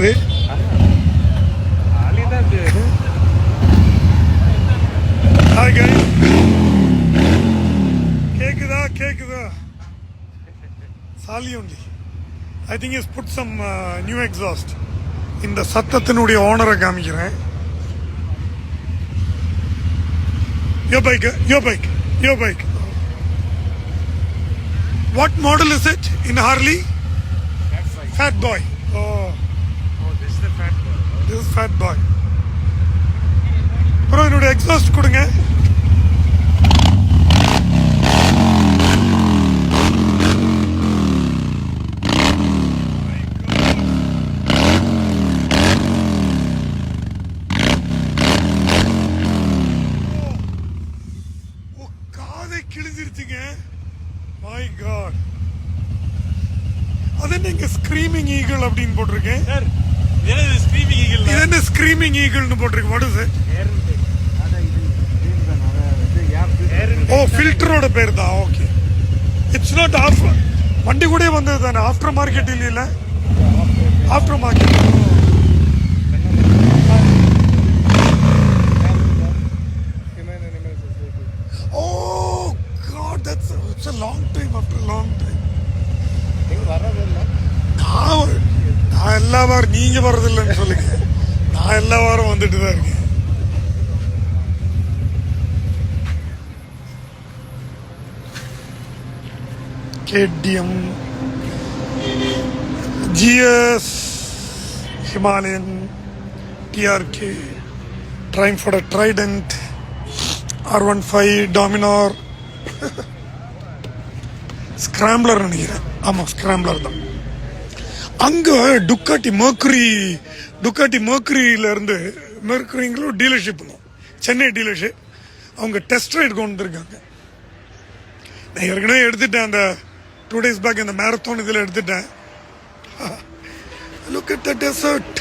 பேரு? ஹார்லி தான் பேரு. ஹாய் गाइस, கேக்குதா? சாலி only. I think he's put some new exhaust. இந்த சத்தத்தினுடைய ஓனரை காமிக்கிறேன். Your bike. What model is it in Harley? Fat boy. Oh, this is the fat boy. This is fat boy. Bro, என்னோட exhaust கொடுங்க. கிழிஞ்சிருச்சுங்க. My God. அது நீங்க screaming eagle அப்படின்னு போட்டிருக்கேன். Sir இது ஸ்கிரீமிங் ஈகிள். இது என்ன ஸ்கிரீமிங் ஈகிள்னு போட்டிருக்கு? What is it? ஓ, ஃபில்டரோட பேர் தான். Okay, it's not off. வண்டி கூட வந்தது தானே. ஆஃப்டர் மார்க்கெட் இல்ல? After market. It's a long time after a long time. நான் எல்லா வாரம் நீங்க வர்றதில்லைன்னு சொல்லுங்க. நான் எல்லா வாரம் வந்துட்டு தான் இருக்கேன். KTM, GS, Himalayan, TRK, Triumph, Trident, R15, Dominar, scrambler நினைக்கிறேன். ஆமாம், ஸ்கிராம்ப்ளர் தான். அங்கே டுக்காட்டி மெர்க்குரியிலேருந்து மெர்க்குரிங்களோ டீலர்ஷிப் சென்னை டீலர்ஷிப். அவங்க டெஸ்ட் ரைடு கொண்டு வந்திருக்காங்க. நான் ஏற்கனவே எடுத்துட்டேன். அந்த 2 days பேக் இந்த மேரத்தான் இதில் எடுத்துட்டேன். Look at the dessert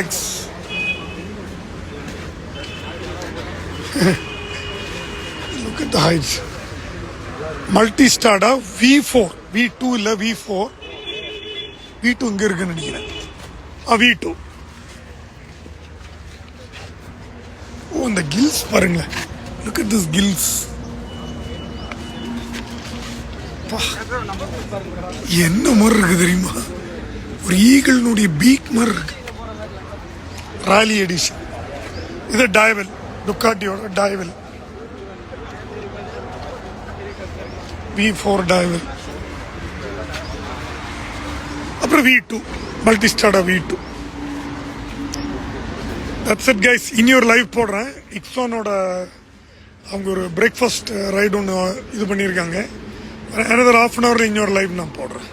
X. Look at the heights. Multi-Strada V4, V2 இல்ல V4, V2 இங்க இருக்குன்னு நினைக்கிறேன். V2. ஓ, இந்த கில்ஸ் பாருங்களேன். Look at this gills. என்ன மாதிரி இருக்கு தெரியுமா? ஒரு ஈகிள்னுடைய பீக் மாதிரி இருக்கு. ராலி எடிஷன். இது டைவல், டுக்காட்டியோட டைவல். V4 diver. அப்புறம் V2, Multi-Strada V2. That's it guys. இன்னொரு லைவ் போடுறேன். இக்ஸானோட அவங்க ஒரு பிரேக்ஃபாஸ்ட் ரைடு ஒன்று இது பண்ணியிருக்காங்க. another half an hour இன்னொரு லைவ் நான் போடுறேன்.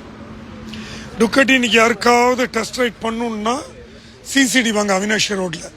டுக்காட்டி இன்னைக்கு யாருக்காவது டெஸ்ட் ரைட் பண்ணணுன்னா CCD வாங்க, அவினாஷி ரோட்டில்.